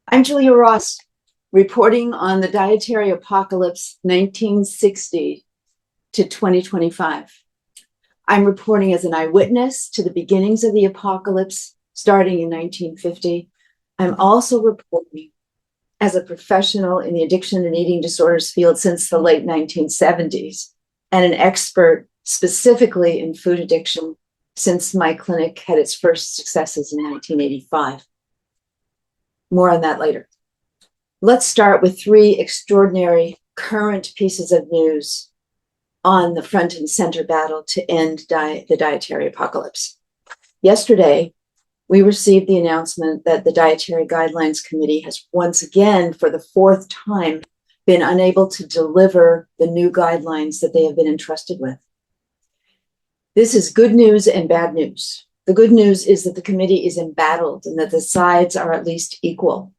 I'm Julia Ross, reporting on the Dietary Apocalypse 1960 to 2025. I'm reporting as an eyewitness to the beginnings of the apocalypse starting in 1950. I'm also reporting as a professional in the addiction and eating disorders field since the late 1970s and an expert specifically in food addiction since my clinic had its first successes in 1985. More on that later. Let's start with three extraordinary current pieces of news on the front and center battle to end the dietary apocalypse. Yesterday, we received the announcement that the Dietary Guidelines Committee has once again, for the fourth time, been unable to deliver the new guidelines that they have been entrusted with. This is good news and bad news. The good news is that the committee is embattled and that the sides are at least equal.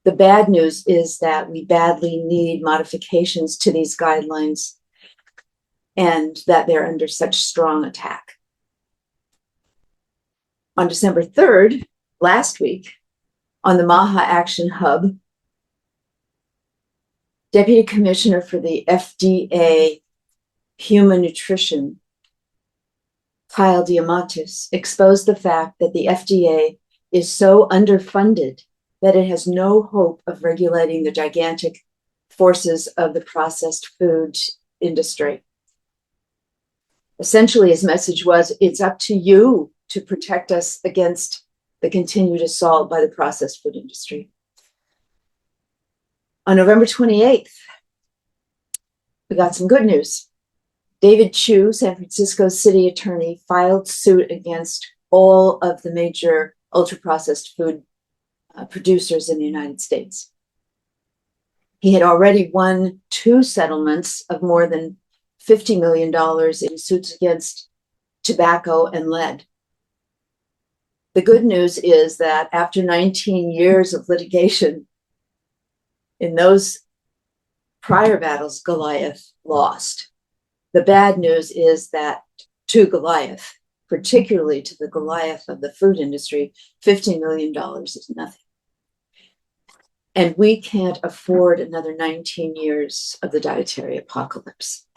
The bad news is that we badly need modifications to these guidelines and that they're under such strong attack. On December 3rd, last week, on the Maha Action Hub, Deputy Commissioner for the FDA Human Nutrition, Kyle Diamandis, exposed the fact that the FDA is so underfunded that it has no hope of regulating the gigantic forces of the processed food industry. Essentially, his message was, it's up to you to protect us against the continued assault by the processed food industry. On November 28th, we got some good news. David Chu, San Francisco city attorney, filed suit against all of the major ultra-processed food producers in the United States. He had already won 2 settlements of more than $50 million in suits against tobacco and lead. The good news is that after 19 years of litigation, in those prior battles, Goliath lost. The bad news is that to Goliath, particularly to the Goliath of the food industry, $50 million is nothing. And we can't afford another 19 years of the dietary apocalypse.